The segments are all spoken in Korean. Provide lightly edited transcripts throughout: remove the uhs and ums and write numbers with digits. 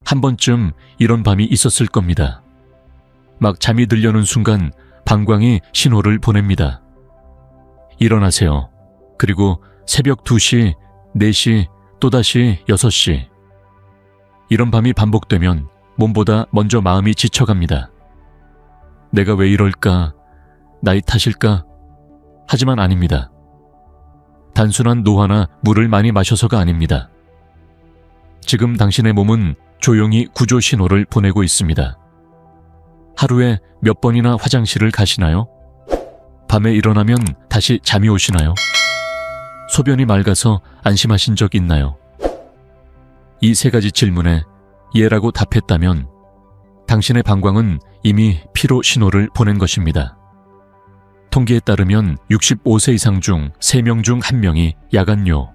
한 번쯤 이런 밤이 있었을 겁니다. 막 잠이 들려는 순간 방광이 신호를 보냅니다. 일어나세요. 그리고 새벽 2시, 4시, 또다시 6시. 이런 밤이 반복되면 몸보다 먼저 마음이 지쳐갑니다. 내가 왜 이럴까? 나이 탓일까? 하지만 아닙니다. 단순한 노화나 물을 많이 마셔서가 아닙니다. 지금 당신의 몸은 조용히 구조 신호를 보내고 있습니다. 하루에 몇 번이나 화장실을 가시나요? 밤에 일어나면 다시 잠이 오시나요? 소변이 맑아서 안심하신 적 있나요? 이 3가지 질문에 예라고 답했다면 당신의 방광은 이미 피로 신호를 보낸 것입니다. 통계에 따르면 65세 이상 중 3명 중 1명이 야간뇨,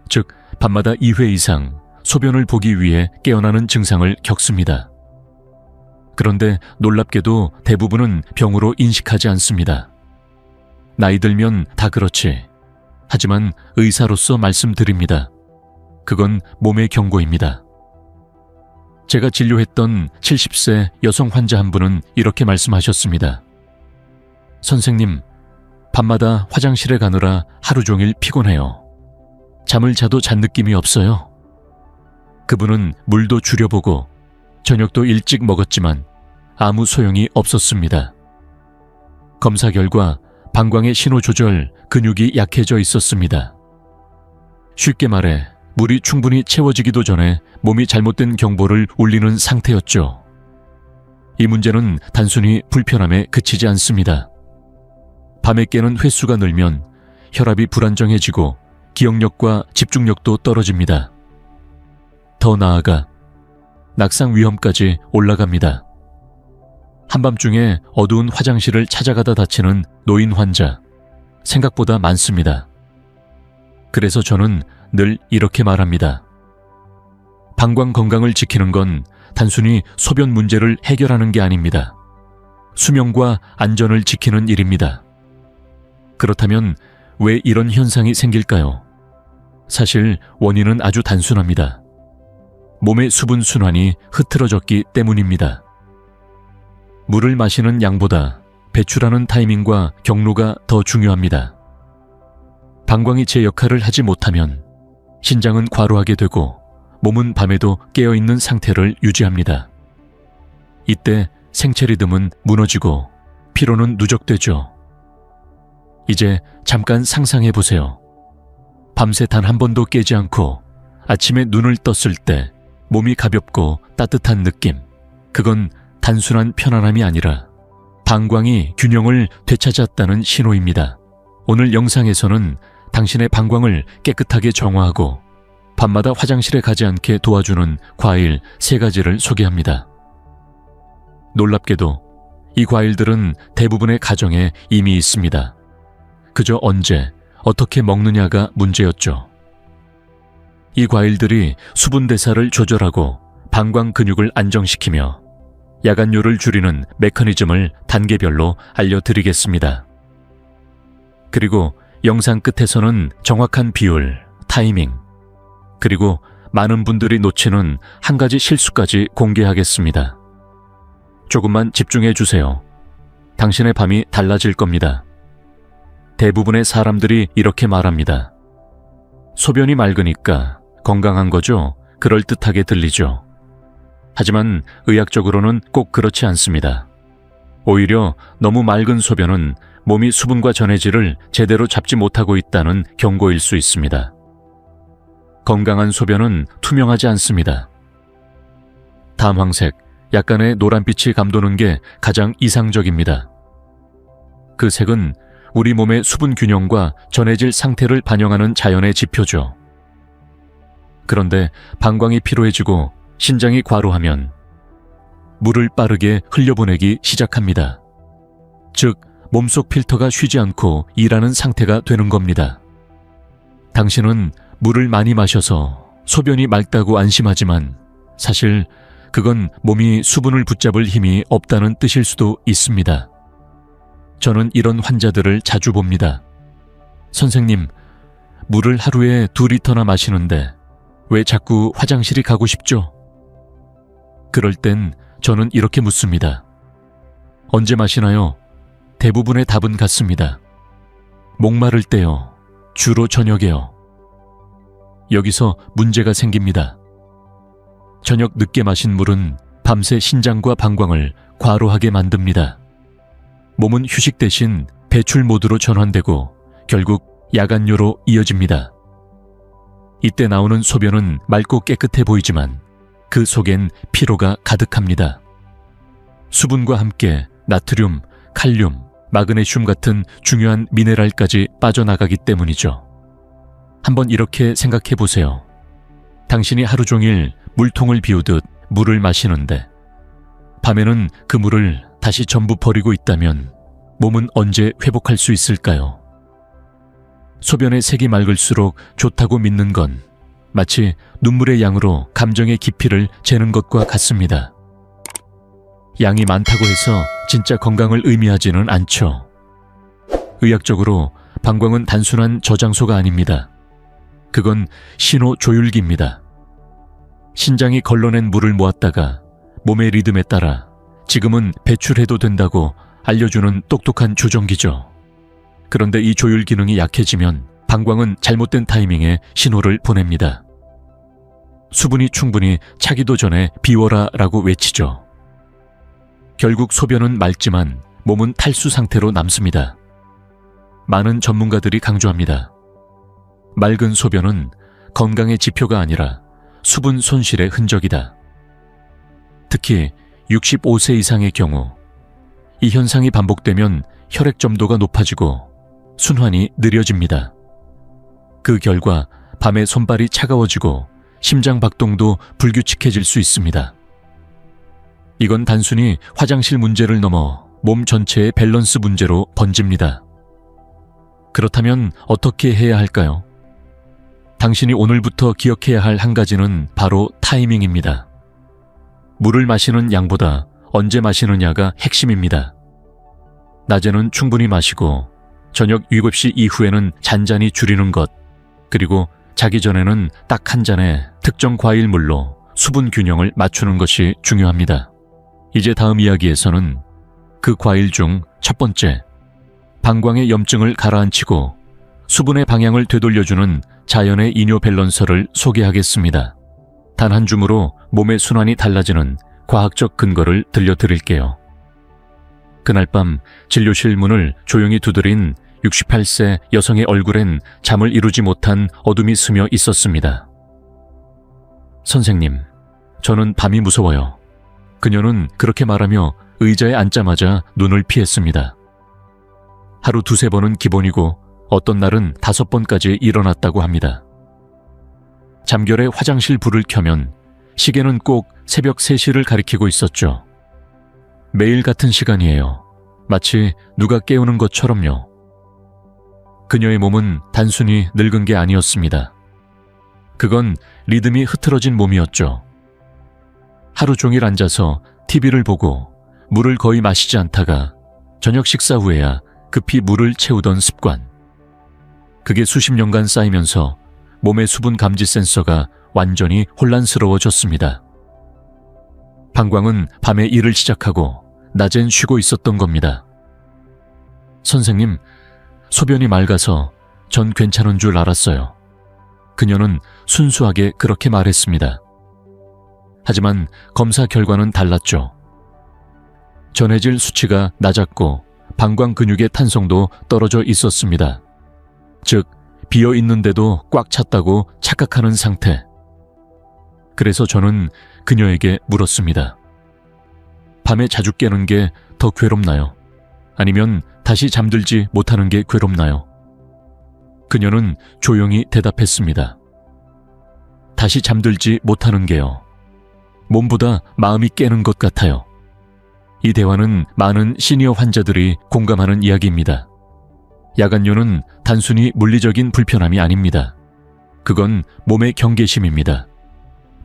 즉 밤마다 2회 이상 소변을 보기 위해 깨어나는 증상을 겪습니다. 그런데 놀랍게도 대부분은 병으로 인식하지 않습니다. 나이 들면 다 그렇지. 하지만 의사로서 말씀드립니다. 그건 몸의 경고입니다. 제가 진료했던 70세 여성 환자 한 분은 이렇게 말씀하셨습니다. 선생님, 밤마다 화장실에 가느라 하루 종일 피곤해요. 잠을 자도 잔 느낌이 없어요. 그분은 물도 줄여보고 저녁도 일찍 먹었지만 아무 소용이 없었습니다. 검사 결과 방광의 신호 조절 근육이 약해져 있었습니다. 쉽게 말해 물이 충분히 채워지기도 전에 몸이 잘못된 경보를 울리는 상태였죠. 이 문제는 단순히 불편함에 그치지 않습니다. 밤에 깨는 횟수가 늘면 혈압이 불안정해지고 기억력과 집중력도 떨어집니다. 더 나아가 낙상 위험까지 올라갑니다. 한밤중에 어두운 화장실을 찾아가다 다치는 노인 환자, 생각보다 많습니다. 그래서 저는 늘 이렇게 말합니다. 방광 건강을 지키는 건 단순히 소변 문제를 해결하는 게 아닙니다. 수명과 안전을 지키는 일입니다. 그렇다면 왜 이런 현상이 생길까요? 사실 원인은 아주 단순합니다. 몸의 수분 순환이 흐트러졌기 때문입니다. 물을 마시는 양보다 배출하는 타이밍과 경로가 더 중요합니다. 방광이 제 역할을 하지 못하면 신장은 과로하게 되고 몸은 밤에도 깨어있는 상태를 유지합니다. 이때 생체 리듬은 무너지고 피로는 누적되죠. 이제 잠깐 상상해 보세요. 밤새 단 한 번도 깨지 않고 아침에 눈을 떴을 때 몸이 가볍고 따뜻한 느낌. 그건 단순한 편안함이 아니라 방광이 균형을 되찾았다는 신호입니다. 오늘 영상에서는 당신의 방광을 깨끗하게 정화하고 밤마다 화장실에 가지 않게 도와주는 과일 3가지를 소개합니다. 놀랍게도 이 과일들은 대부분의 가정에 이미 있습니다. 그저 언제, 어떻게 먹느냐가 문제였죠. 이 과일들이 수분 대사를 조절하고 방광 근육을 안정시키며 야간뇨를 줄이는 메커니즘을 단계별로 알려드리겠습니다. 그리고 영상 끝에서는 정확한 비율, 타이밍, 그리고 많은 분들이 놓치는 한 가지 실수까지 공개하겠습니다. 조금만 집중해 주세요. 당신의 밤이 달라질 겁니다. 대부분의 사람들이 이렇게 말합니다. 소변이 맑으니까 건강한 거죠? 그럴듯하게 들리죠. 하지만 의학적으로는 꼭 그렇지 않습니다. 오히려 너무 맑은 소변은 몸이 수분과 전해질을 제대로 잡지 못하고 있다는 경고일 수 있습니다. 건강한 소변은 투명하지 않습니다. 담황색, 약간의 노란빛이 감도는 게 가장 이상적입니다. 그 색은 우리 몸의 수분 균형과 전해질 상태를 반영하는 자연의 지표죠. 그런데 방광이 피로해지고 신장이 과로하면 물을 빠르게 흘려보내기 시작합니다. 즉, 몸속 필터가 쉬지 않고 일하는 상태가 되는 겁니다. 당신은 물을 많이 마셔서 소변이 맑다고 안심하지만 사실 그건 몸이 수분을 붙잡을 힘이 없다는 뜻일 수도 있습니다. 저는 이런 환자들을 자주 봅니다. 선생님, 물을 하루에 2리터나 마시는데 왜 자꾸 화장실이 가고 싶죠? 그럴 땐 저는 이렇게 묻습니다. 언제 마시나요? 대부분의 답은 같습니다. 목마를 때요. 주로 저녁에요. 여기서 문제가 생깁니다. 저녁 늦게 마신 물은 밤새 신장과 방광을 과로하게 만듭니다. 몸은 휴식 대신 배출 모드로 전환되고 결국 야간뇨로 이어집니다. 이때 나오는 소변은 맑고 깨끗해 보이지만 그 속엔 피로가 가득합니다. 수분과 함께 나트륨, 칼륨, 마그네슘 같은 중요한 미네랄까지 빠져나가기 때문이죠. 한번 이렇게 생각해 보세요. 당신이 하루 종일 물통을 비우듯 물을 마시는데 밤에는 그 물을 다시 전부 버리고 있다면 몸은 언제 회복할 수 있을까요? 소변의 색이 맑을수록 좋다고 믿는 건 마치 눈물의 양으로 감정의 깊이를 재는 것과 같습니다. 양이 많다고 해서 진짜 건강을 의미하지는 않죠. 의학적으로 방광은 단순한 저장소가 아닙니다. 그건 신호 조율기입니다. 신장이 걸러낸 물을 모았다가 몸의 리듬에 따라 지금은 배출해도 된다고 알려주는 똑똑한 조정기죠. 그런데 이 조율 기능이 약해지면 방광은 잘못된 타이밍에 신호를 보냅니다. 수분이 충분히 차기도 전에 비워라 라고 외치죠. 결국 소변은 맑지만 몸은 탈수 상태로 남습니다. 많은 전문가들이 강조합니다. 맑은 소변은 건강의 지표가 아니라 수분 손실의 흔적이다. 특히 65세 이상의 경우 이 현상이 반복되면 혈액 점도가 높아지고 순환이 느려집니다. 그 결과 밤에 손발이 차가워지고 심장 박동도 불규칙해질 수 있습니다. 이건 단순히 화장실 문제를 넘어 몸 전체의 밸런스 문제로 번집니다. 그렇다면 어떻게 해야 할까요? 당신이 오늘부터 기억해야 할 한 가지는 바로 타이밍입니다. 물을 마시는 양보다 언제 마시느냐가 핵심입니다. 낮에는 충분히 마시고 저녁 7시 이후에는 잔잔히 줄이는 것, 그리고 자기 전에는 딱 한 잔의 특정 과일물로 수분 균형을 맞추는 것이 중요합니다. 이제 다음 이야기에서는 그 과일 중 첫 번째, 방광의 염증을 가라앉히고 수분의 방향을 되돌려주는 자연의 이뇨 밸런서를 소개하겠습니다. 단 한 줌으로 몸의 순환이 달라지는 과학적 근거를 들려드릴게요. 그날 밤 진료실 문을 조용히 두드린 68세 여성의 얼굴엔 잠을 이루지 못한 어둠이 스며 있었습니다. 선생님, 저는 밤이 무서워요. 그녀는 그렇게 말하며 의자에 앉자마자 눈을 피했습니다. 하루 2-3번은 기본이고 어떤 날은 5번까지 일어났다고 합니다. 잠결에 화장실 불을 켜면 시계는 꼭 새벽 3시를 가리키고 있었죠. 매일 같은 시간이에요. 마치 누가 깨우는 것처럼요. 그녀의 몸은 단순히 늙은 게 아니었습니다. 그건 리듬이 흐트러진 몸이었죠. 하루 종일 앉아서 TV를 보고 물을 거의 마시지 않다가 저녁 식사 후에야 급히 물을 채우던 습관. 그게 수십 년간 쌓이면서 몸의 수분 감지 센서가 완전히 혼란스러워졌습니다. 방광은 밤에 일을 시작하고 낮엔 쉬고 있었던 겁니다. 선생님, 소변이 맑아서 전 괜찮은 줄 알았어요. 그녀는 순수하게 그렇게 말했습니다. 하지만 검사 결과는 달랐죠. 전해질 수치가 낮았고 방광 근육의 탄성도 떨어져 있었습니다. 즉, 비어 있는데도 꽉 찼다고 착각하는 상태. 그래서 저는 그녀에게 물었습니다. 밤에 자주 깨는 게 더 괴롭나요? 아니면 다시 잠들지 못하는 게 괴롭나요? 그녀는 조용히 대답했습니다. 다시 잠들지 못하는 게요. 몸보다 마음이 깨는 것 같아요. 이 대화는 많은 시니어 환자들이 공감하는 이야기입니다. 야간뇨는 단순히 물리적인 불편함이 아닙니다. 그건 몸의 경계심입니다.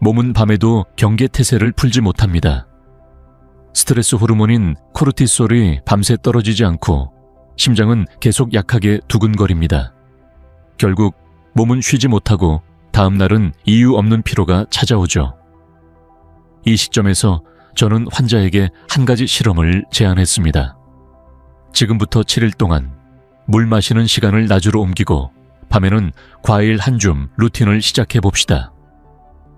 몸은 밤에도 경계태세를 풀지 못합니다. 스트레스 호르몬인 코르티솔이 밤새 떨어지지 않고 심장은 계속 약하게 두근거립니다. 결국 몸은 쉬지 못하고 다음 날은 이유 없는 피로가 찾아오죠. 이 시점에서 저는 환자에게 한 가지 실험을 제안했습니다. 지금부터 7일 동안 물 마시는 시간을 낮으로 옮기고 밤에는 과일 한 줌 루틴을 시작해 봅시다.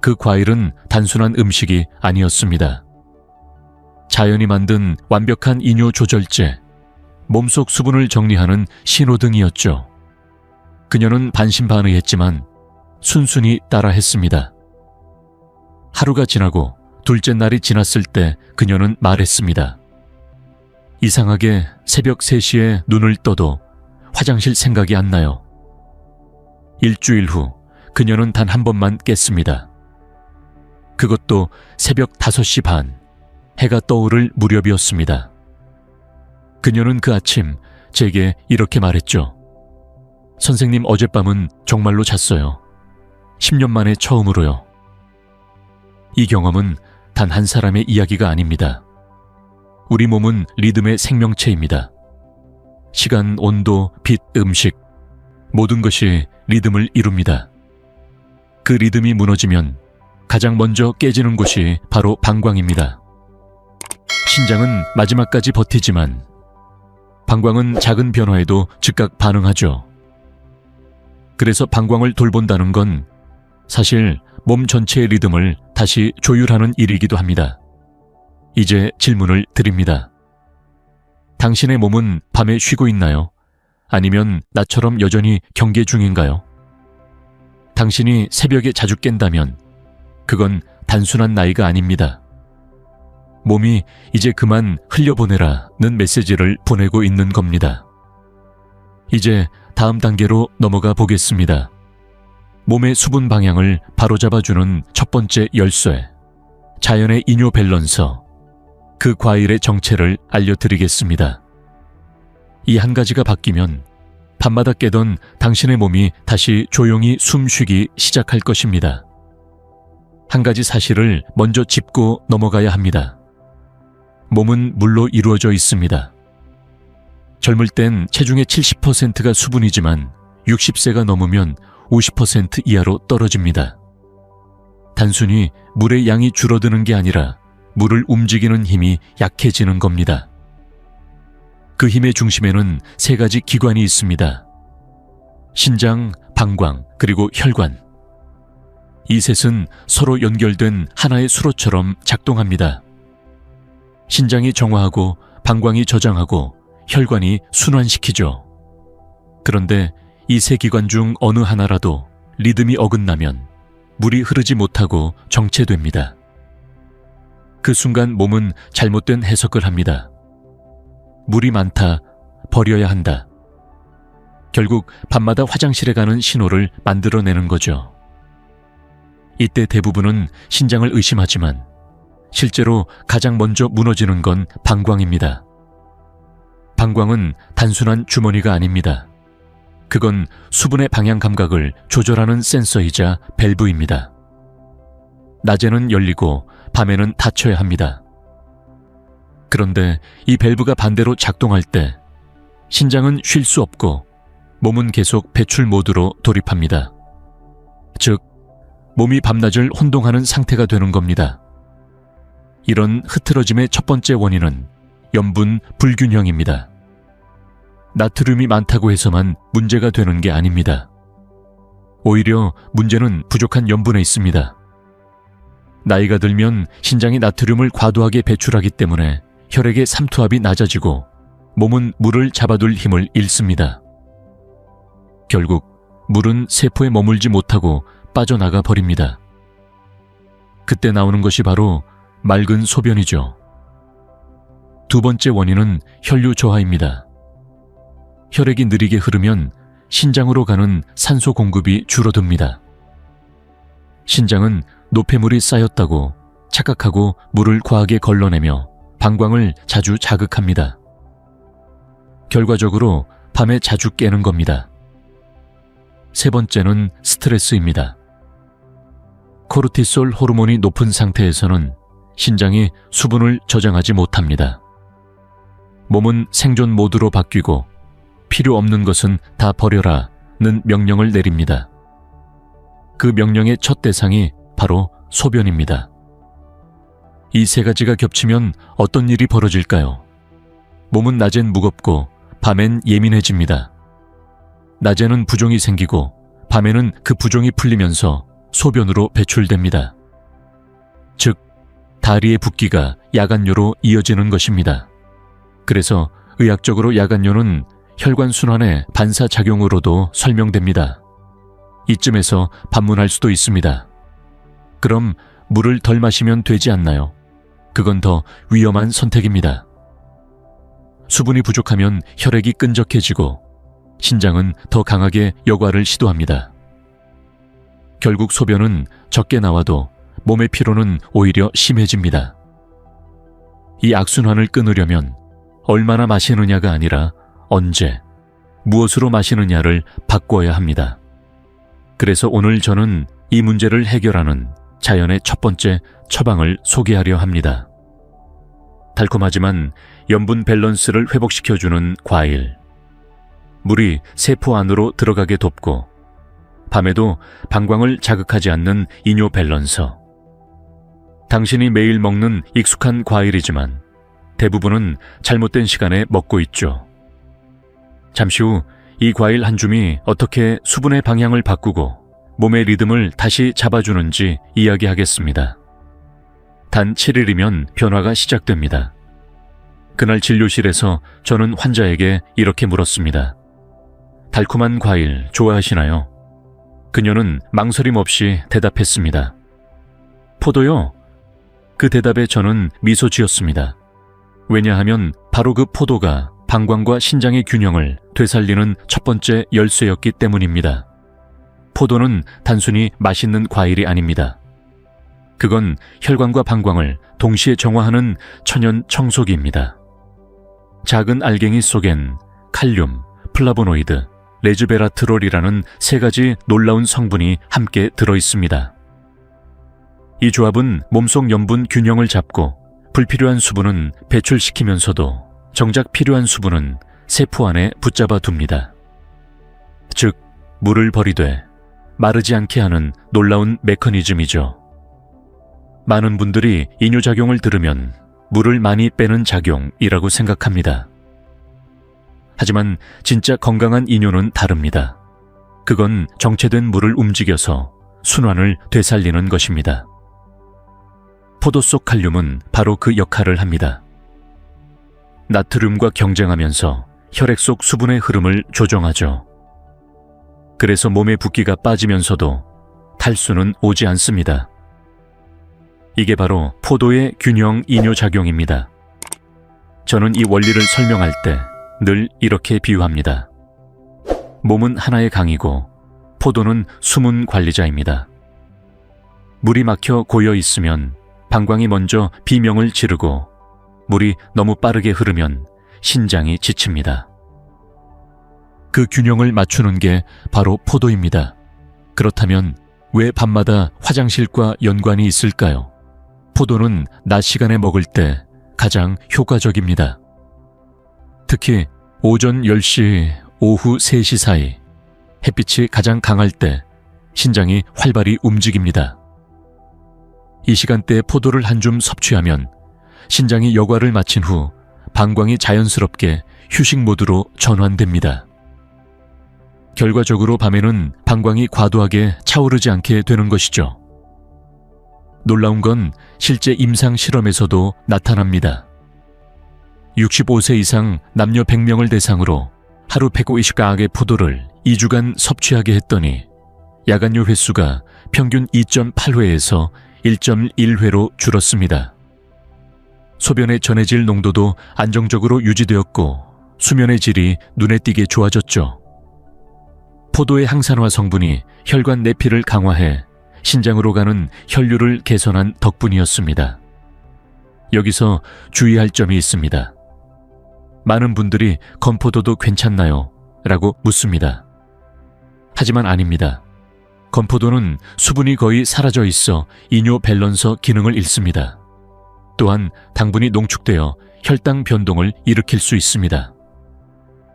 그 과일은 단순한 음식이 아니었습니다. 자연이 만든 완벽한 이뇨 조절제, 몸속 수분을 정리하는 신호등이었죠. 그녀는 반신반의했지만 순순히 따라했습니다. 하루가 지나고 둘째 날이 지났을 때 그녀는 말했습니다. 이상하게 새벽 3시에 눈을 떠도 화장실 생각이 안 나요. 일주일 후 그녀는 단 한 번만 깼습니다. 그것도 새벽 5시 반, 해가 떠오를 무렵이었습니다. 그녀는 그 아침 제게 이렇게 말했죠. 선생님, 어젯밤은 정말로 잤어요. 10년 만에 처음으로요. 이 경험은 단 한 사람의 이야기가 아닙니다. 우리 몸은 리듬의 생명체입니다. 시간, 온도, 빛, 음식, 모든 것이 리듬을 이룹니다. 그 리듬이 무너지면 가장 먼저 깨지는 곳이 바로 방광입니다. 신장은 마지막까지 버티지만 방광은 작은 변화에도 즉각 반응하죠. 그래서 방광을 돌본다는 건 사실 몸 전체의 리듬을 다시 조율하는 일이기도 합니다. 이제 질문을 드립니다. 당신의 몸은 밤에 쉬고 있나요? 아니면 나처럼 여전히 경계 중인가요? 당신이 새벽에 자주 깬다면 그건 단순한 나이가 아닙니다. 몸이 이제 그만 흘려보내라는 메시지를 보내고 있는 겁니다. 이제 다음 단계로 넘어가 보겠습니다. 몸의 수분 방향을 바로잡아주는 첫 번째 열쇠, 자연의 이뇨 밸런서, 그 과일의 정체를 알려드리겠습니다. 이 한 가지가 바뀌면 밤마다 깨던 당신의 몸이 다시 조용히 숨쉬기 시작할 것입니다. 한 가지 사실을 먼저 짚고 넘어가야 합니다. 몸은 물로 이루어져 있습니다. 젊을 땐 체중의 70%가 수분이지만 60세가 넘으면 50% 이하로 떨어집니다. 단순히 물의 양이 줄어드는 게 아니라 물을 움직이는 힘이 약해지는 겁니다. 그 힘의 중심에는 3가지 기관이 있습니다. 신장, 방광, 그리고 혈관. 이 셋은 서로 연결된 하나의 수로처럼 작동합니다. 신장이 정화하고 방광이 저장하고 혈관이 순환시키죠. 그런데 이 3기관 중 어느 하나라도 리듬이 어긋나면 물이 흐르지 못하고 정체됩니다. 그 순간 몸은 잘못된 해석을 합니다. 물이 많다, 버려야 한다. 결국 밤마다 화장실에 가는 신호를 만들어내는 거죠. 이때 대부분은 신장을 의심하지만 실제로 가장 먼저 무너지는 건 방광입니다. 방광은 단순한 주머니가 아닙니다. 그건 수분의 방향 감각을 조절하는 센서이자 밸브입니다. 낮에는 열리고 밤에는 닫혀야 합니다. 그런데 이 밸브가 반대로 작동할 때 신장은 쉴 수 없고 몸은 계속 배출 모드로 돌입합니다. 즉, 몸이 밤낮을 혼동하는 상태가 되는 겁니다. 이런 흐트러짐의 첫 번째 원인은 염분 불균형입니다. 나트륨이 많다고 해서만 문제가 되는 게 아닙니다. 오히려 문제는 부족한 염분에 있습니다. 나이가 들면 신장이 나트륨을 과도하게 배출하기 때문에 혈액의 삼투압이 낮아지고 몸은 물을 잡아둘 힘을 잃습니다. 결국 물은 세포에 머물지 못하고 빠져나가 버립니다. 그때 나오는 것이 바로 맑은 소변이죠. 두 번째 원인은 혈류 저하입니다. 혈액이 느리게 흐르면 신장으로 가는 산소 공급이 줄어듭니다. 신장은 노폐물이 쌓였다고 착각하고 물을 과하게 걸러내며 방광을 자주 자극합니다. 결과적으로 밤에 자주 깨는 겁니다. 세 번째는 스트레스입니다. 코르티솔 호르몬이 높은 상태에서는 신장이 수분을 저장하지 못합니다. 몸은 생존 모드로 바뀌고 필요 없는 것은 다 버려라는 명령을 내립니다. 그 명령의 첫 대상이 바로 소변입니다. 이 세 가지가 겹치면 어떤 일이 벌어질까요? 몸은 낮엔 무겁고 밤엔 예민해집니다. 낮에는 부종이 생기고 밤에는 그 부종이 풀리면서 소변으로 배출됩니다. 즉, 다리의 붓기가 야간뇨로 이어지는 것입니다. 그래서 의학적으로 야간뇨는 혈관순환의 반사작용으로도 설명됩니다. 이쯤에서 반문할 수도 있습니다. 그럼 물을 덜 마시면 되지 않나요? 그건 더 위험한 선택입니다. 수분이 부족하면 혈액이 끈적해지고 신장은 더 강하게 여과를 시도합니다. 결국 소변은 적게 나와도 몸의 피로는 오히려 심해집니다. 이 악순환을 끊으려면 얼마나 마시느냐가 아니라 언제, 무엇으로 마시느냐를 바꿔야 합니다. 그래서 오늘 저는 이 문제를 해결하는 자연의 첫 번째 처방을 소개하려 합니다. 달콤하지만 염분 밸런스를 회복시켜주는 과일. 물이 세포 안으로 들어가게 돕고 밤에도 방광을 자극하지 않는 이뇨 밸런서. 당신이 매일 먹는 익숙한 과일이지만 대부분은 잘못된 시간에 먹고 있죠. 잠시 후 이 과일 한 줌이 어떻게 수분의 방향을 바꾸고 몸의 리듬을 다시 잡아주는지 이야기하겠습니다. 단 7일이면 변화가 시작됩니다. 그날 진료실에서 저는 환자에게 이렇게 물었습니다. 달콤한 과일 좋아하시나요? 그녀는 망설임 없이 대답했습니다. 포도요? 그 대답에 저는 미소 지었습니다. 왜냐하면 바로 그 포도가 방광과 신장의 균형을 되살리는 첫 번째 열쇠였기 때문입니다. 포도는 단순히 맛있는 과일이 아닙니다. 그건 혈관과 방광을 동시에 정화하는 천연 청소기입니다. 작은 알갱이 속엔 칼륨, 플라보노이드, 레즈베라트롤이라는 세 가지 놀라운 성분이 함께 들어있습니다. 이 조합은 몸속 염분 균형을 잡고 불필요한 수분은 배출시키면서도 정작 필요한 수분은 세포 안에 붙잡아 둡니다. 즉, 물을 버리되 마르지 않게 하는 놀라운 메커니즘이죠. 많은 분들이 이뇨작용을 들으면 물을 많이 빼는 작용이라고 생각합니다. 하지만 진짜 건강한 이뇨는 다릅니다. 그건 정체된 물을 움직여서 순환을 되살리는 것입니다. 포도 속 칼륨은 바로 그 역할을 합니다. 나트륨과 경쟁하면서 혈액 속 수분의 흐름을 조정하죠. 그래서 몸의 붓기가 빠지면서도 탈수는 오지 않습니다. 이게 바로 포도의 균형 이뇨작용입니다. 저는 이 원리를 설명할 때 늘 이렇게 비유합니다. 몸은 하나의 강이고 포도는 숨은 관리자입니다. 물이 막혀 고여 있으면 방광이 먼저 비명을 지르고 물이 너무 빠르게 흐르면 신장이 지칩니다. 그 균형을 맞추는 게 바로 포도입니다. 그렇다면 왜 밤마다 화장실과 연관이 있을까요? 포도는 낮 시간에 먹을 때 가장 효과적입니다. 특히 오전 10시, 오후 3시 사이 햇빛이 가장 강할 때 신장이 활발히 움직입니다. 이 시간대에 포도를 한 줌 섭취하면 신장이 여과를 마친 후 방광이 자연스럽게 휴식 모드로 전환됩니다. 결과적으로 밤에는 방광이 과도하게 차오르지 않게 되는 것이죠. 놀라운 건 실제 임상 실험에서도 나타납니다. 65세 이상 남녀 100명을 대상으로 하루 150가악의 포도를 2주간 섭취하게 했더니 야간뇨 횟수가 평균 2.8회에서 1.1회로 줄었습니다. 소변의 전해질 농도도 안정적으로 유지되었고 수면의 질이 눈에 띄게 좋아졌죠. 포도의 항산화 성분이 혈관 내피를 강화해 신장으로 가는 혈류를 개선한 덕분이었습니다. 여기서 주의할 점이 있습니다. 많은 분들이 건포도도 괜찮나요? 라고 묻습니다. 하지만 아닙니다. 건포도는 수분이 거의 사라져 있어 이뇨 밸런서 기능을 잃습니다. 또한 당분이 농축되어 혈당 변동을 일으킬 수 있습니다.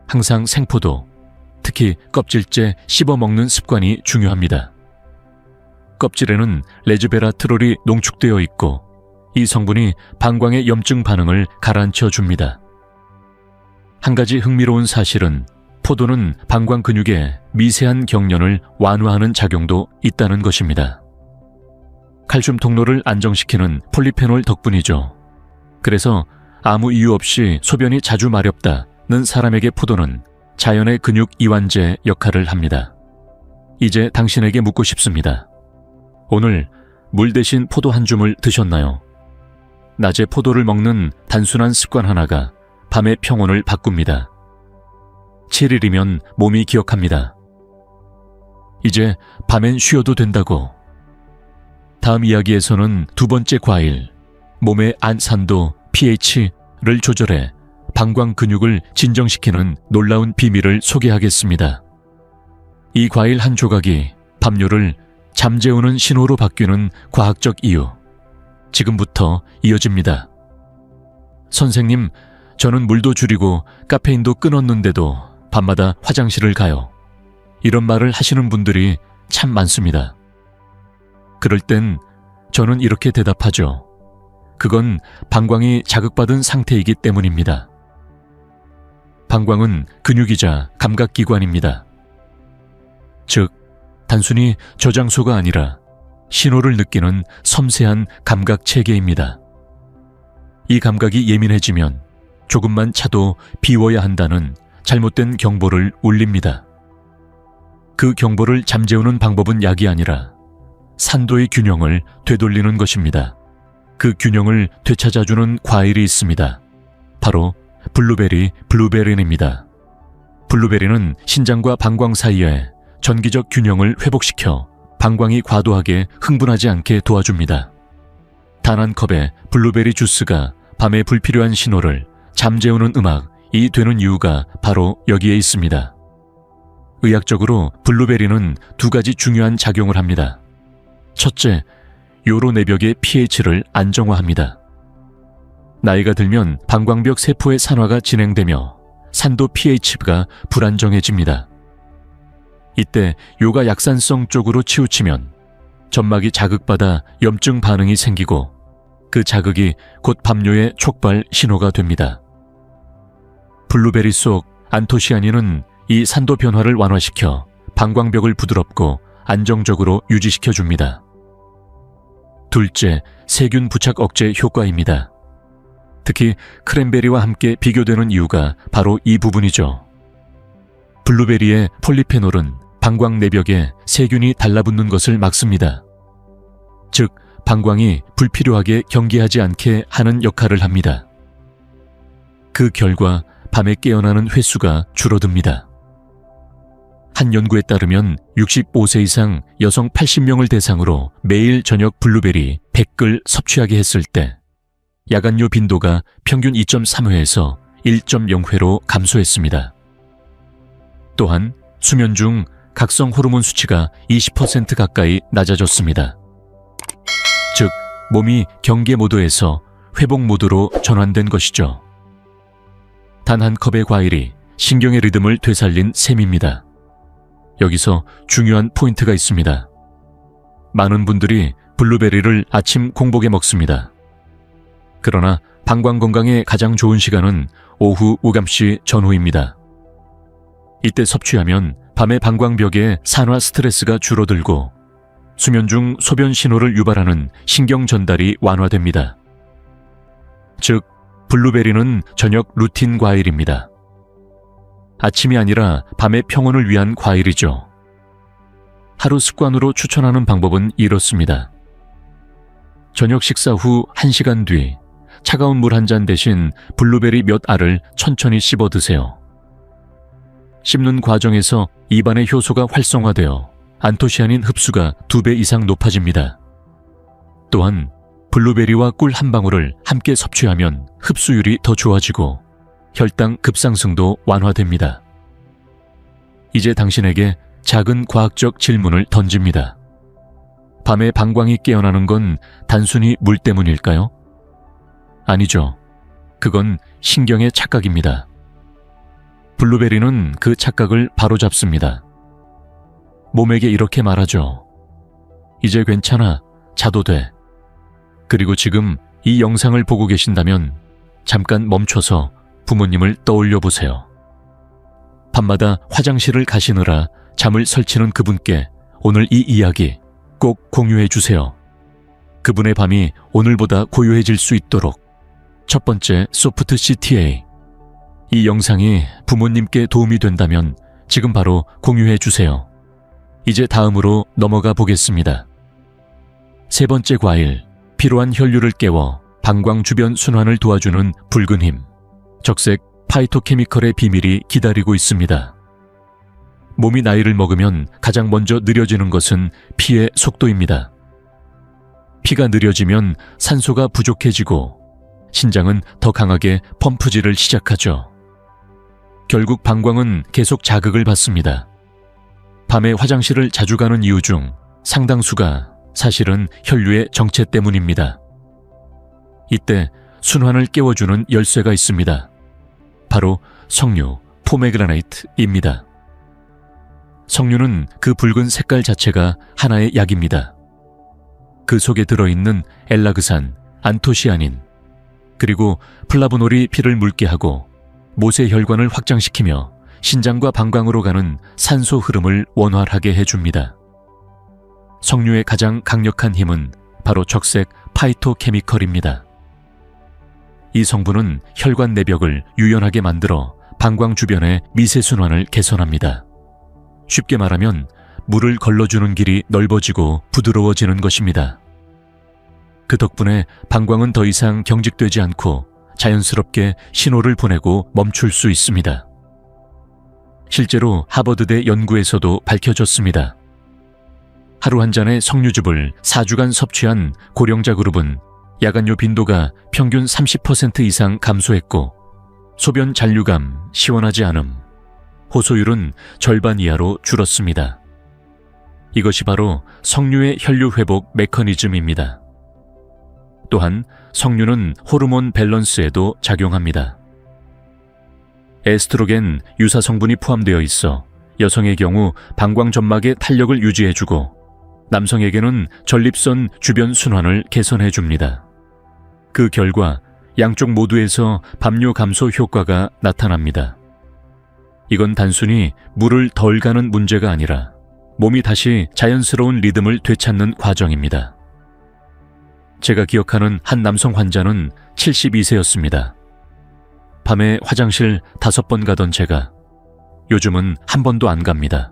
항상 생포도, 특히 껍질째 씹어 먹는 습관이 중요합니다. 껍질에는 레즈베라트롤이 농축되어 있고 이 성분이 방광의 염증 반응을 가라앉혀 줍니다. 한 가지 흥미로운 사실은 포도는 방광 근육의 미세한 경련을 완화하는 작용도 있다는 것입니다. 칼슘 통로를 안정시키는 폴리페놀 덕분이죠. 그래서 아무 이유 없이 소변이 자주 마렵다는 사람에게 포도는 자연의 근육 이완제 역할을 합니다. 이제 당신에게 묻고 싶습니다. 오늘 물 대신 포도 한 줌을 드셨나요? 낮에 포도를 먹는 단순한 습관 하나가 밤의 평온을 바꿉니다. 7일이면 몸이 기억합니다. 이제 밤엔 쉬어도 된다고. 다음 이야기에서는 두 번째 과일, 몸의 안산도 pH를 조절해 방광 근육을 진정시키는 놀라운 비밀을 소개하겠습니다. 이 과일 한 조각이 밤류를 잠재우는 신호로 바뀌는 과학적 이유, 지금부터 이어집니다. 선생님, 저는 물도 줄이고 카페인도 끊었는데도 밤마다 화장실을 가요. 이런 말을 하시는 분들이 참 많습니다. 그럴 땐 저는 이렇게 대답하죠. 그건 방광이 자극받은 상태이기 때문입니다. 방광은 근육이자 감각기관입니다. 즉, 단순히 저장소가 아니라 신호를 느끼는 섬세한 감각 체계입니다. 이 감각이 예민해지면 조금만 차도 비워야 한다는 잘못된 경보를 울립니다. 그 경보를 잠재우는 방법은 약이 아니라 산도의 균형을 되돌리는 것입니다. 그 균형을 되찾아주는 과일이 있습니다. 바로 블루베리입니다. 블루베리는 신장과 방광 사이에 전기적 균형을 회복시켜 방광이 과도하게 흥분하지 않게 도와줍니다. 단 한 컵의 블루베리 주스가 밤에 불필요한 신호를 잠재우는 음악이 되는 이유가 바로 여기에 있습니다. 의학적으로 블루베리는 두 가지 중요한 작용을 합니다. 첫째, 요로 내벽의 pH를 안정화합니다. 나이가 들면 방광벽 세포의 산화가 진행되며 산도 pH가 불안정해집니다. 이때 요가 약산성 쪽으로 치우치면 점막이 자극받아 염증 반응이 생기고 그 자극이 곧 밤요의 촉발 신호가 됩니다. 블루베리 속 안토시아닌은 이 산도 변화를 완화시켜 방광벽을 부드럽고 안정적으로 유지시켜 줍니다. 둘째, 세균 부착 억제 효과입니다. 특히 크랜베리와 함께 비교되는 이유가 바로 이 부분이죠. 블루베리의 폴리페놀은 방광 내벽에 세균이 달라붙는 것을 막습니다. 즉, 방광이 불필요하게 경계하지 않게 하는 역할을 합니다. 그 결과 밤에 깨어나는 횟수가 줄어듭니다. 한 연구에 따르면 65세 이상 여성 80명을 대상으로 매일 저녁 블루베리 100글 섭취하게 했을 때 야간요 빈도가 평균 2.3회에서 1.0회로 감소했습니다. 또한 수면 중 각성 호르몬 수치가 20% 가까이 낮아졌습니다. 즉, 몸이 경계 모드에서 회복 모드로 전환된 것이죠. 단 한 컵의 과일이 신경의 리듬을 되살린 셈입니다. 여기서 중요한 포인트가 있습니다. 많은 분들이 블루베리를 아침 공복에 먹습니다. 그러나 방광 건강에 가장 좋은 시간은 오후 오감시 전후입니다. 이때 섭취하면 밤의 방광벽의 산화 스트레스가 줄어들고 수면 중 소변 신호를 유발하는 신경 전달이 완화됩니다. 즉, 블루베리는 저녁 루틴 과일입니다. 아침이 아니라 밤의 평온을 위한 과일이죠. 하루 습관으로 추천하는 방법은 이렇습니다. 저녁 식사 후 1시간 뒤 차가운 물 한 잔 대신 블루베리 몇 알을 천천히 씹어 드세요. 씹는 과정에서 입안의 효소가 활성화되어 안토시아닌 흡수가 2배 이상 높아집니다. 또한 블루베리와 꿀 한 방울을 함께 섭취하면 흡수율이 더 좋아지고 혈당 급상승도 완화됩니다. 이제 당신에게 작은 과학적 질문을 던집니다. 밤에 방광이 깨어나는 건 단순히 물 때문일까요? 아니죠. 그건 신경의 착각입니다. 블루베리는 그 착각을 바로잡습니다. 몸에게 이렇게 말하죠. 이제 괜찮아. 자도 돼. 그리고 지금 이 영상을 보고 계신다면 잠깐 멈춰서 부모님을 떠올려 보세요. 밤마다 화장실을 가시느라 잠을 설치는 그분께 오늘 이 이야기 꼭 공유해 주세요. 그분의 밤이 오늘보다 고요해질 수 있도록. 첫 번째, 소프트 CTA. 이 영상이 부모님께 도움이 된다면 지금 바로 공유해 주세요. 이제 다음으로 넘어가 보겠습니다. 세 번째 과일, 필요한 혈류를 깨워 방광 주변 순환을 도와주는 붉은 힘, 적색 파이토케미컬의 비밀이 기다리고 있습니다. 몸이 나이를 먹으면 가장 먼저 느려지는 것은 피의 속도입니다. 피가 느려지면 산소가 부족해지고 신장은 더 강하게 펌프질을 시작하죠. 결국 방광은 계속 자극을 받습니다. 밤에 화장실을 자주 가는 이유 중 상당수가 사실은 혈류의 정체 때문입니다. 이때 순환을 깨워주는 열쇠가 있습니다. 바로 석류, 포메그라네이트입니다. 석류는 그 붉은 색깔 자체가 하나의 약입니다. 그 속에 들어있는 엘라그산, 안토시아닌, 그리고 플라보놀이 피를 묽게 하고 모세혈관을 확장시키며 신장과 방광으로 가는 산소 흐름을 원활하게 해줍니다. 석류의 가장 강력한 힘은 바로 적색 파이토케미컬입니다. 이 성분은 혈관 내벽을 유연하게 만들어 방광 주변의 미세순환을 개선합니다. 쉽게 말하면 물을 걸러주는 길이 넓어지고 부드러워지는 것입니다. 그 덕분에 방광은 더 이상 경직되지 않고 자연스럽게 신호를 보내고 멈출 수 있습니다. 실제로 하버드대 연구에서도 밝혀졌습니다. 하루 한 잔의 석류즙을 4주간 섭취한 고령자 그룹은 야간요 빈도가 평균 30% 이상 감소했고 소변 잔류감, 시원하지 않음, 호소율은 절반 이하로 줄었습니다. 이것이 바로 석류의 혈류 회복 메커니즘입니다. 또한 석류는 호르몬 밸런스에도 작용합니다. 에스트로겐 유사 성분이 포함되어 있어 여성의 경우 방광 점막의 탄력을 유지해주고 남성에게는 전립선 주변 순환을 개선해줍니다. 그 결과 양쪽 모두에서 밤뇨 감소 효과가 나타납니다. 이건 단순히 물을 덜 가는 문제가 아니라 몸이 다시 자연스러운 리듬을 되찾는 과정입니다. 제가 기억하는 한 남성 환자는 72세였습니다. 밤에 화장실 5번 가던 제가 요즘은 한 번도 안 갑니다.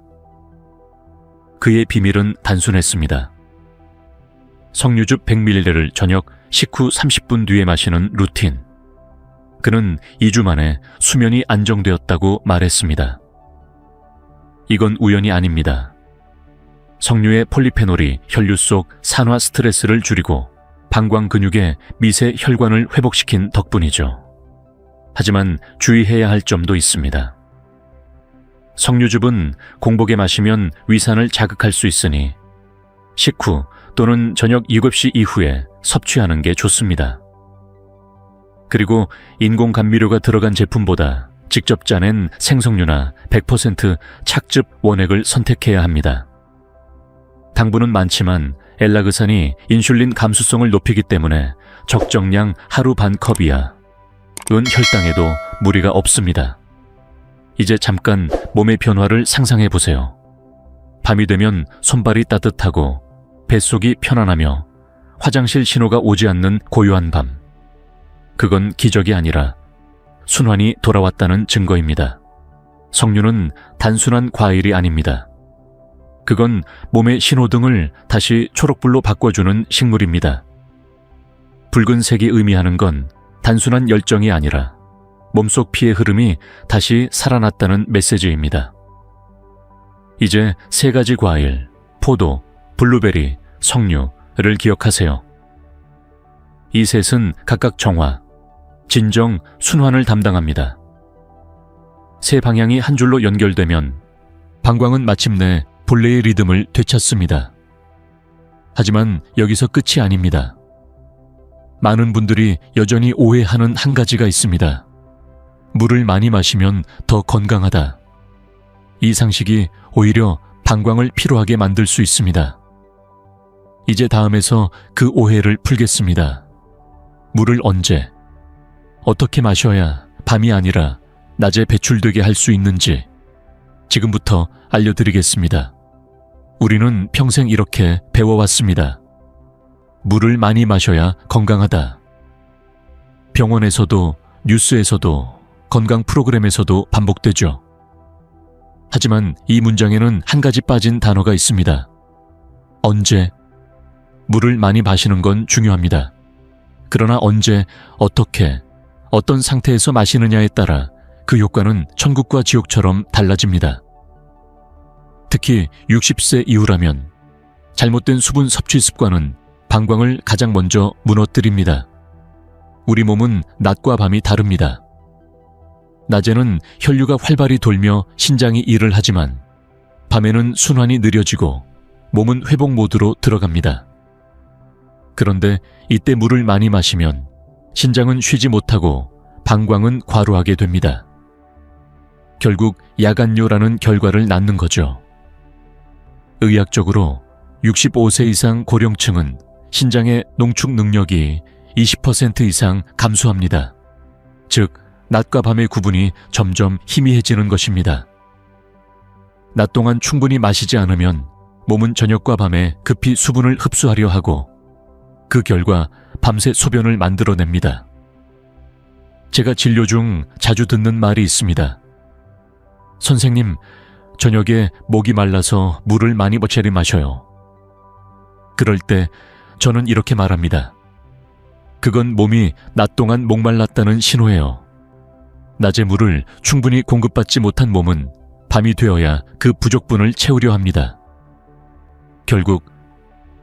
그의 비밀은 단순했습니다. 석류즙 100ml를 저녁 식후 30분 뒤에 마시는 루틴. 그는 2주 만에 수면이 안정되었다고 말했습니다. 이건 우연이 아닙니다. 석류의 폴리페놀이 혈류 속 산화 스트레스를 줄이고 방광 근육의 미세 혈관을 회복시킨 덕분이죠. 하지만 주의해야 할 점도 있습니다. 석류즙은 공복에 마시면 위산을 자극할 수 있으니 식후 또는 저녁 7시 이후에 섭취하는 게 좋습니다. 그리고 인공 감미료가 들어간 제품보다 직접 짜낸 생석류나 100% 착즙 원액을 선택해야 합니다. 당분은 많지만 엘라그산이 인슐린 감수성을 높이기 때문에 적정량 하루 반 컵 이하, 은 혈당에도 무리가 없습니다. 이제 잠깐 몸의 변화를 상상해 보세요. 밤이 되면 손발이 따뜻하고 뱃속이 편안하며 화장실 신호가 오지 않는 고요한 밤. 그건 기적이 아니라 순환이 돌아왔다는 증거입니다. 석류는 단순한 과일이 아닙니다. 그건 몸의 신호등을 다시 초록불로 바꿔주는 식물입니다. 붉은색이 의미하는 건 단순한 열정이 아니라 몸속 피의 흐름이 다시 살아났다는 메시지입니다. 이제 3가지 과일, 포도, 블루베리, 석류를 기억하세요. 이 셋은 각각 정화, 진정, 순환을 담당합니다. 세 방향이 한 줄로 연결되면 방광은 마침내 본래의 리듬을 되찾습니다. 하지만 여기서 끝이 아닙니다. 많은 분들이 여전히 오해하는 한 가지가 있습니다. 물을 많이 마시면 더 건강하다. 이 상식이 오히려 방광을 피로하게 만들 수 있습니다. 이제 다음에서 그 오해를 풀겠습니다. 물을 언제, 어떻게 마셔야 밤이 아니라 낮에 배출되게 할 수 있는지 지금부터 알려드리겠습니다. 우리는 평생 이렇게 배워왔습니다. 물을 많이 마셔야 건강하다. 병원에서도 뉴스에서도 건강 프로그램에서도 반복되죠. 하지만 이 문장에는 한 가지 빠진 단어가 있습니다. 언제? 물을 많이 마시는 건 중요합니다. 그러나 언제, 어떻게, 어떤 상태에서 마시느냐에 따라 그 효과는 천국과 지옥처럼 달라집니다. 특히 60세 이후라면 잘못된 수분 섭취 습관은 방광을 가장 먼저 무너뜨립니다. 우리 몸은 낮과 밤이 다릅니다. 낮에는 혈류가 활발히 돌며 신장이 일을 하지만 밤에는 순환이 느려지고 몸은 회복 모드로 들어갑니다. 그런데 이때 물을 많이 마시면 신장은 쉬지 못하고 방광은 과로하게 됩니다. 결국 야간뇨라는 결과를 낳는 거죠. 의학적으로 65세 이상 고령층은 신장의 농축 능력이 20% 이상 감소합니다. 즉, 낮과 밤의 구분이 점점 희미해지는 것입니다. 낮 동안 충분히 마시지 않으면 몸은 저녁과 밤에 급히 수분을 흡수하려 하고 그 결과 밤새 소변을 만들어냅니다. 제가 진료 중 자주 듣는 말이 있습니다. 선생님, 저녁에 목이 말라서 물을 많이 마셔요. 그럴 때 저는 이렇게 말합니다. 그건 몸이 낮 동안 목말랐다는 신호예요. 낮에 물을 충분히 공급받지 못한 몸은 밤이 되어야 그 부족분을 채우려 합니다. 결국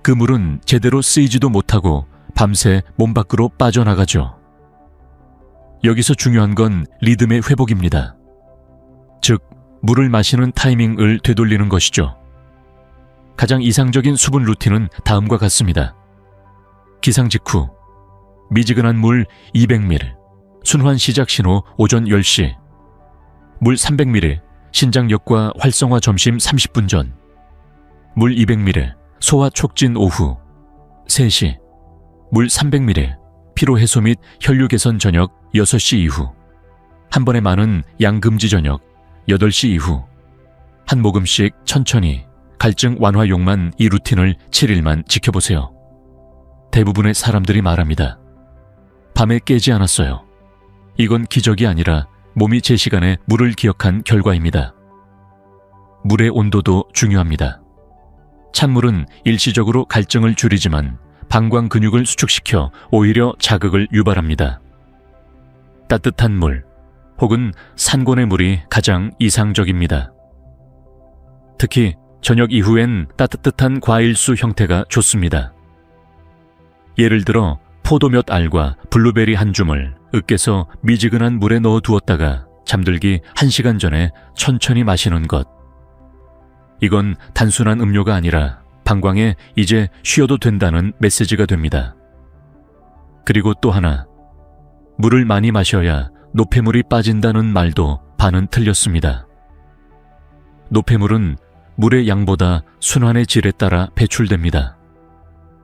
그 물은 제대로 쓰이지도 못하고 밤새 몸 밖으로 빠져나가죠. 여기서 중요한 건 리듬의 회복입니다. 즉, 물을 마시는 타이밍을 되돌리는 것이죠. 가장 이상적인 수분 루틴은 다음과 같습니다. 기상 직후 미지근한 물 200ml, 순환 시작 신호 오전 10시, 물 300ml, 신장력과 활성화 점심 30분 전, 물 200ml, 소화 촉진 오후 3시, 물 300ml, 피로 해소 및 혈류 개선 저녁 6시 이후, 한 번에 많은 양 금지 저녁 8시 이후, 한 모금씩 천천히 갈증 완화용만 이 루틴을 7일만 지켜보세요. 대부분의 사람들이 말합니다. 밤에 깨지 않았어요. 이건 기적이 아니라 몸이 제 시간에 물을 기억한 결과입니다. 물의 온도도 중요합니다. 찬물은 일시적으로 갈증을 줄이지만 방광 근육을 수축시켜 오히려 자극을 유발합니다. 따뜻한 물 혹은 산곤의 물이 가장 이상적입니다. 특히 저녁 이후엔 따뜻한 과일수 형태가 좋습니다. 예를 들어 포도 몇 알과 블루베리 한 줌을 으깨서 미지근한 물에 넣어 두었다가 잠들기 1시간 전에 천천히 마시는 것. 이건 단순한 음료가 아니라 방광에 이제 쉬어도 된다는 메시지가 됩니다. 그리고 또 하나, 물을 많이 마셔야 노폐물이 빠진다는 말도 반은 틀렸습니다. 노폐물은 물의 양보다 순환의 질에 따라 배출됩니다.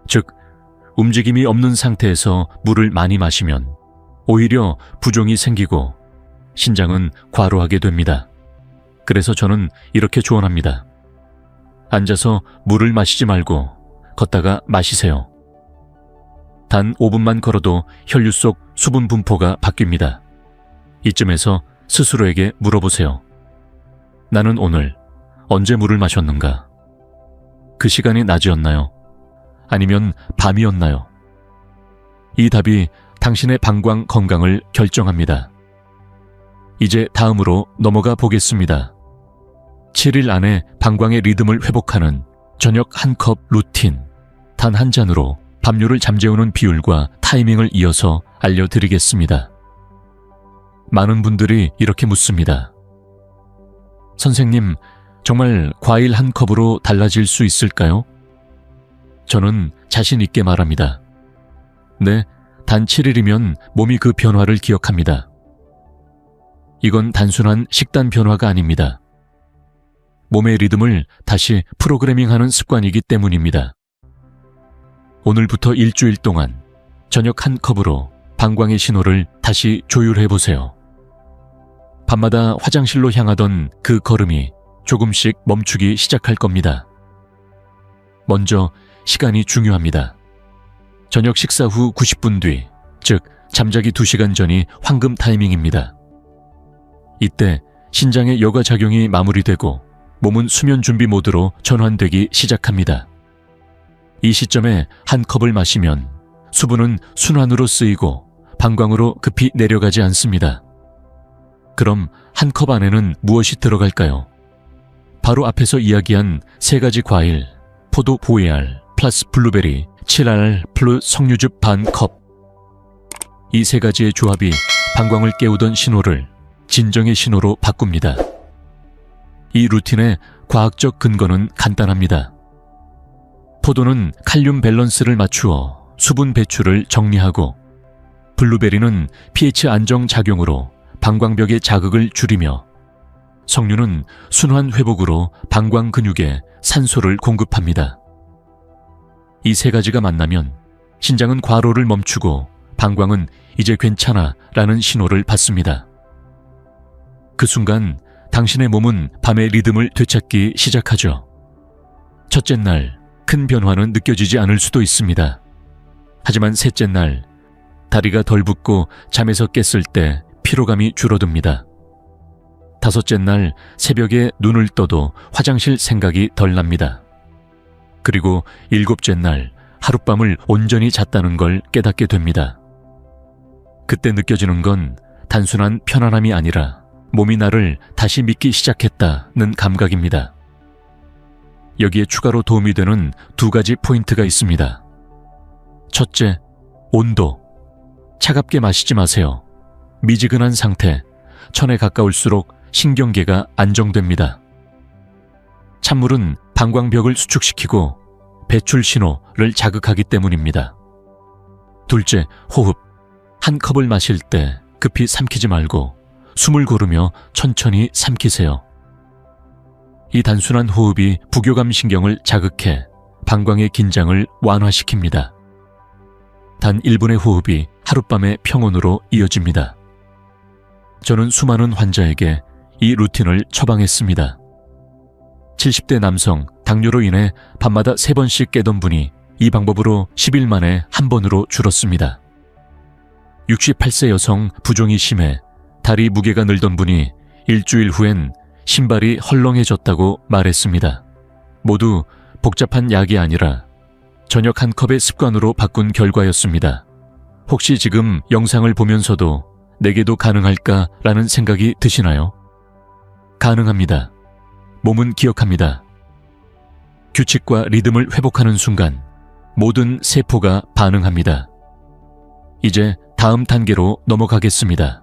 즉, 움직임이 없는 상태에서 물을 많이 마시면 오히려 부종이 생기고 신장은 과로하게 됩니다. 그래서 저는 이렇게 조언합니다. 앉아서 물을 마시지 말고 걷다가 마시세요. 단 5분만 걸어도 혈류 속 수분 분포가 바뀝니다. 이쯤에서 스스로에게 물어보세요. 나는 오늘 언제 물을 마셨는가? 그 시간이 낮이었나요? 아니면 밤이었나요? 이 답이 당신의 방광 건강을 결정합니다. 이제 다음으로 넘어가 보겠습니다. 7일 안에 방광의 리듬을 회복하는 저녁 1컵 루틴, 단 한 잔으로 밤류를 잠재우는 비율과 타이밍을 이어서 알려드리겠습니다. 많은 분들이 이렇게 묻습니다. 선생님, 정말 과일 1컵으로 달라질 수 있을까요? 저는 자신 있게 말합니다. 네, 단 7일이면 몸이 그 변화를 기억합니다. 이건 단순한 식단 변화가 아닙니다. 몸의 리듬을 다시 프로그래밍하는 습관이기 때문입니다. 오늘부터 일주일 동안 저녁 1컵으로 방광의 신호를 다시 조율해보세요. 밤마다 화장실로 향하던 그 걸음이 조금씩 멈추기 시작할 겁니다. 먼저 시간이 중요합니다. 저녁 식사 후 90분 뒤, 즉 잠자기 2시간 전이 황금 타이밍입니다. 이때 신장의 여과작용이 마무리되고 몸은 수면 준비 모드로 전환되기 시작합니다. 이 시점에 한 컵을 마시면 수분은 순환으로 쓰이고 방광으로 급히 내려가지 않습니다. 그럼 한 컵 안에는 무엇이 들어갈까요? 바로 앞에서 이야기한 3가지 과일, 포도 보해알, 플러스 블루베리, 7알 플러스 석류즙 반 컵. 이 3가지의 조합이 방광을 깨우던 신호를 진정의 신호로 바꿉니다. 이 루틴의 과학적 근거는 간단합니다. 포도는 칼륨 밸런스를 맞추어 수분 배출을 정리하고, 블루베리는 pH 안정 작용으로 방광벽의 자극을 줄이며, 석류는 순환 회복으로 방광 근육에 산소를 공급합니다. 이 3가지가 만나면 신장은 과로를 멈추고 방광은 이제 괜찮아 라는 신호를 받습니다. 그 순간 당신의 몸은 밤의 리듬을 되찾기 시작하죠. 첫째 날 큰 변화는 느껴지지 않을 수도 있습니다. 하지만 셋째 날 다리가 덜 붓고 잠에서 깼을 때 피로감이 줄어듭니다. 다섯째 날 새벽에 눈을 떠도 화장실 생각이 덜 납니다. 그리고 7째 날 하룻밤을 온전히 잤다는 걸 깨닫게 됩니다. 그때 느껴지는 건 단순한 편안함이 아니라 몸이 나를 다시 믿기 시작했다는 감각입니다. 여기에 추가로 도움이 되는 2가지 포인트가 있습니다. 첫째, 온도. 차갑게 마시지 마세요. 미지근한 상태, 1000에 가까울수록 신경계가 안정됩니다. 찬물은 방광벽을 수축시키고 배출 신호를 자극하기 때문입니다. 둘째, 호흡. 한 컵을 마실 때 급히 삼키지 말고 숨을 고르며 천천히 삼키세요. 이 단순한 호흡이 부교감 신경을 자극해 방광의 긴장을 완화시킵니다. 단 1분의 호흡이 하룻밤의 평온으로 이어집니다. 저는 수많은 환자에게 이 루틴을 처방했습니다. 70대 남성, 당뇨로 인해 밤마다 3번씩 깨던 분이 이 방법으로 10일 만에 한 번으로 줄었습니다. 68세 여성, 부종이 심해 다리 무게가 늘던 분이 일주일 후엔 신발이 헐렁해졌다고 말했습니다. 모두 복잡한 약이 아니라 저녁 한 컵의 습관으로 바꾼 결과였습니다. 혹시 지금 영상을 보면서도 내게도 가능할까라는 생각이 드시나요? 가능합니다. 몸은 기억합니다. 규칙과 리듬을 회복하는 순간 모든 세포가 반응합니다. 이제 다음 단계로 넘어가겠습니다.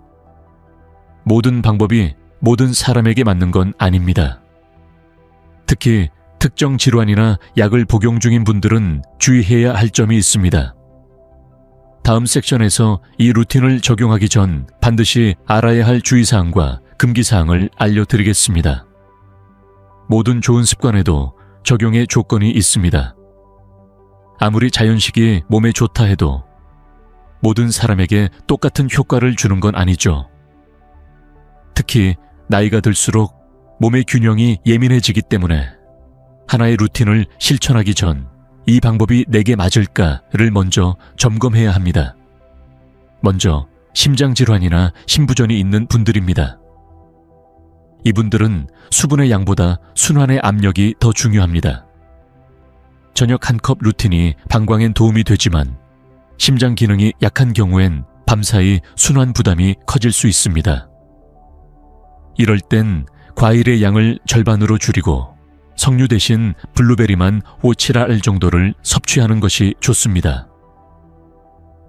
모든 방법이 모든 사람에게 맞는 건 아닙니다. 특히 특정 질환이나 약을 복용 중인 분들은 주의해야 할 점이 있습니다. 다음 섹션에서 이 루틴을 적용하기 전 반드시 알아야 할 주의사항과 금기사항을 알려드리겠습니다. 모든 좋은 습관에도 적용의 조건이 있습니다. 아무리 자연식이 몸에 좋다 해도 모든 사람에게 똑같은 효과를 주는 건 아니죠. 특히 나이가 들수록 몸의 균형이 예민해지기 때문에 하나의 루틴을 실천하기 전 이 방법이 내게 맞을까를 먼저 점검해야 합니다. 먼저 심장질환이나 심부전이 있는 분들입니다. 이분들은 수분의 양보다 순환의 압력이 더 중요합니다. 저녁 한 컵 루틴이 방광엔 도움이 되지만 심장 기능이 약한 경우엔 밤사이 순환 부담이 커질 수 있습니다. 이럴 땐 과일의 양을 절반으로 줄이고 석류 대신 블루베리만 5-7알 정도를 섭취하는 것이 좋습니다.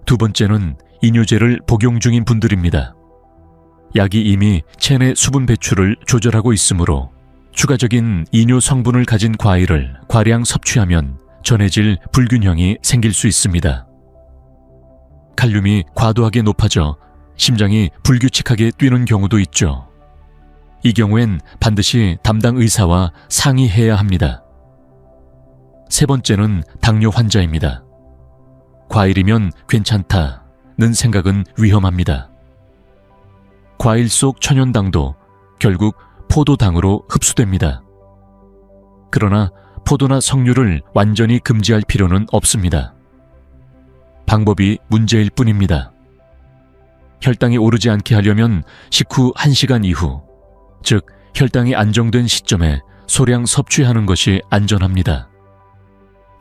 두 번째는 이뇨제를 복용 중인 분들입니다. 약이 이미 체내 수분 배출을 조절하고 있으므로 추가적인 이뇨 성분을 가진 과일을 과량 섭취하면 전해질 불균형이 생길 수 있습니다. 칼륨이 과도하게 높아져 심장이 불규칙하게 뛰는 경우도 있죠. 이 경우엔 반드시 담당 의사와 상의해야 합니다. 세 번째는 당뇨 환자입니다. 과일이면 괜찮다, 생각은 위험합니다. 과일 속 천연당도 결국 포도당으로 흡수됩니다. 그러나 포도나 석류를 완전히 금지할 필요는 없습니다. 방법이 문제일 뿐입니다. 혈당이 오르지 않게 하려면 식후 1시간 이후, 즉 혈당이 안정된 시점에 소량 섭취하는 것이 안전합니다.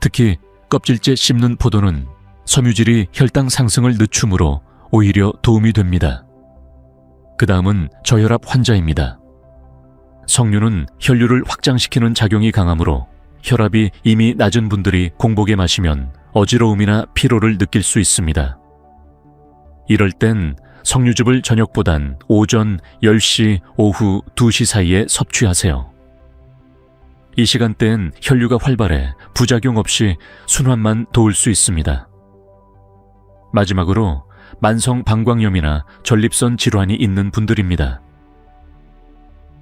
특히 껍질째 씹는 포도는 섬유질이 혈당 상승을 늦추므로 오히려 도움이 됩니다. 그 다음은 저혈압 환자입니다. 석류는 혈류를 확장시키는 작용이 강하므로 혈압이 이미 낮은 분들이 공복에 마시면 어지러움이나 피로를 느낄 수 있습니다. 이럴 땐 석류즙을 저녁보단 오전 10시, 오후 2시 사이에 섭취하세요. 이 시간대엔 혈류가 활발해 부작용 없이 순환만 도울 수 있습니다. 마지막으로 만성 방광염이나 전립선 질환이 있는 분들입니다.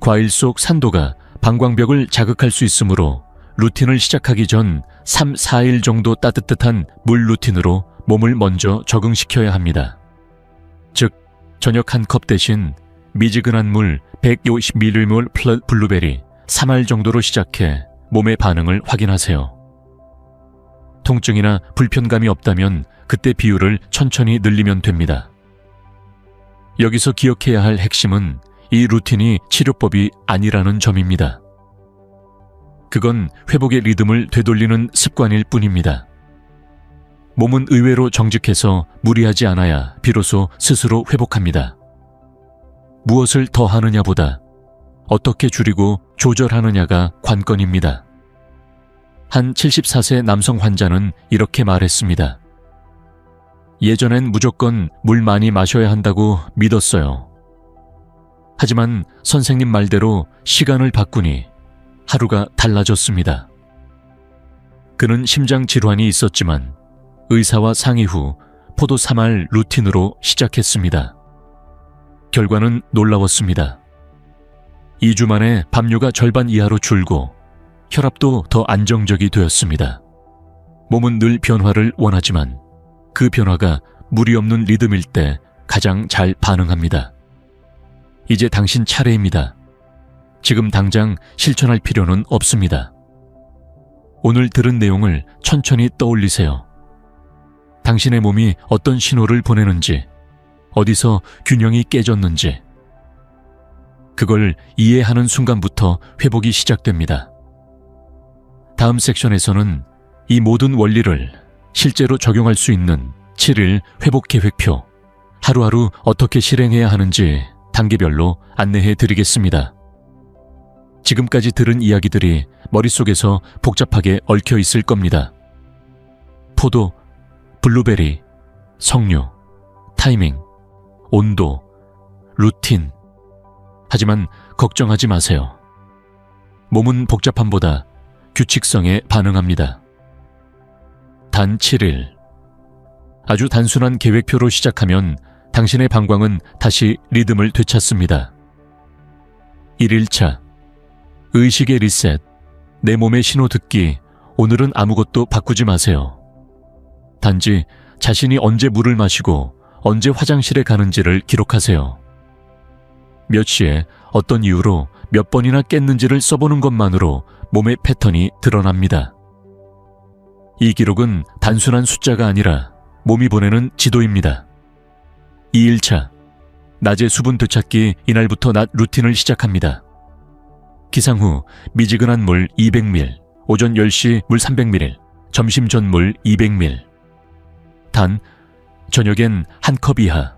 과일 속 산도가 방광벽을 자극할 수 있으므로 루틴을 시작하기 전 3, 4일 정도 따뜻한 물 루틴으로 몸을 먼저 적응시켜야 합니다. 즉, 저녁 1컵 대신 미지근한 물 150ml 플러스 블루베리 3알 정도로 시작해 몸의 반응을 확인하세요. 통증이나 불편감이 없다면 그때 비율을 천천히 늘리면 됩니다. 여기서 기억해야 할 핵심은 이 루틴이 치료법이 아니라는 점입니다. 그건 회복의 리듬을 되돌리는 습관일 뿐입니다. 몸은 의외로 정직해서 무리하지 않아야 비로소 스스로 회복합니다. 무엇을 더 하느냐보다 어떻게 줄이고 조절하느냐가 관건입니다. 한 74세 남성 환자는 이렇게 말했습니다. 예전엔 무조건 물 많이 마셔야 한다고 믿었어요. 하지만 선생님 말대로 시간을 바꾸니 하루가 달라졌습니다. 그는 심장 질환이 있었지만 의사와 상의 후 포도 3알 루틴으로 시작했습니다. 결과는 놀라웠습니다. 2주 만에 밤류가 절반 이하로 줄고 혈압도 더 안정적이 되었습니다. 몸은 늘 변화를 원하지만 그 변화가 무리 없는 리듬일 때 가장 잘 반응합니다. 이제 당신 차례입니다. 지금 당장 실천할 필요는 없습니다. 오늘 들은 내용을 천천히 떠올리세요. 당신의 몸이 어떤 신호를 보내는지, 어디서 균형이 깨졌는지, 그걸 이해하는 순간부터 회복이 시작됩니다. 다음 섹션에서는 이 모든 원리를 실제로 적용할 수 있는 7일 회복 계획표, 하루하루 어떻게 실행해야 하는지 단계별로 안내해 드리겠습니다. 지금까지 들은 이야기들이 머릿속에서 복잡하게 얽혀 있을 겁니다. 포도, 블루베리, 석류, 타이밍, 온도, 루틴. 하지만 걱정하지 마세요. 몸은 복잡함보다 규칙성에 반응합니다. 단 7일. 아주 단순한 계획표로 시작하면 당신의 방광은 다시 리듬을 되찾습니다. 1일차. 의식의 리셋. 내 몸의 신호 듣기. 오늘은 아무것도 바꾸지 마세요. 단지 자신이 언제 물을 마시고 언제 화장실에 가는지를 기록하세요. 몇 시에 어떤 이유로 몇 번이나 깼는지를 써보는 것만으로 몸의 패턴이 드러납니다. 이 기록은 단순한 숫자가 아니라 몸이 보내는 지도입니다. 2일차. 낮에 수분 되찾기. 이날부터 낮 루틴을 시작합니다. 기상 후 미지근한 물 200ml, 오전 10시 물 300ml, 점심 전 물 200ml. 단, 저녁엔 1컵 이하.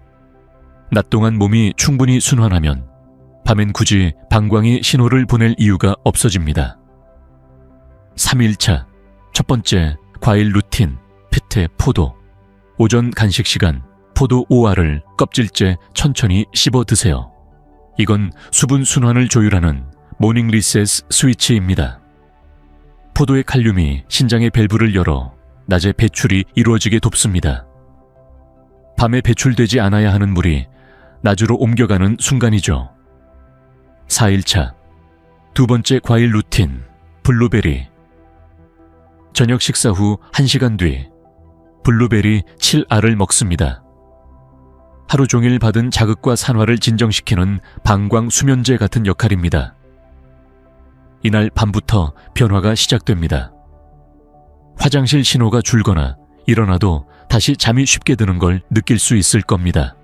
낮 동안 몸이 충분히 순환하면 밤엔 굳이 방광이 신호를 보낼 이유가 없어집니다. 3일차. 첫 번째, 과일 루틴, 피테 포도. 오전 간식 시간, 포도 5알을 껍질째 천천히 씹어 드세요. 이건 수분 순환을 조율하는 모닝 리셋 스위치입니다. 포도의 칼륨이 신장의 밸브를 열어 낮에 배출이 이루어지게 돕습니다. 밤에 배출되지 않아야 하는 물이 낮으로 옮겨가는 순간이죠. 4일차. 두 번째 과일 루틴, 블루베리. 저녁 식사 후 1시간 뒤 블루베리 7알을 먹습니다. 하루 종일 받은 자극과 산화를 진정시키는 방광 수면제 같은 역할입니다. 이날 밤부터 변화가 시작됩니다. 화장실 신호가 줄거나 일어나도 다시 잠이 쉽게 드는 걸 느낄 수 있을 겁니다.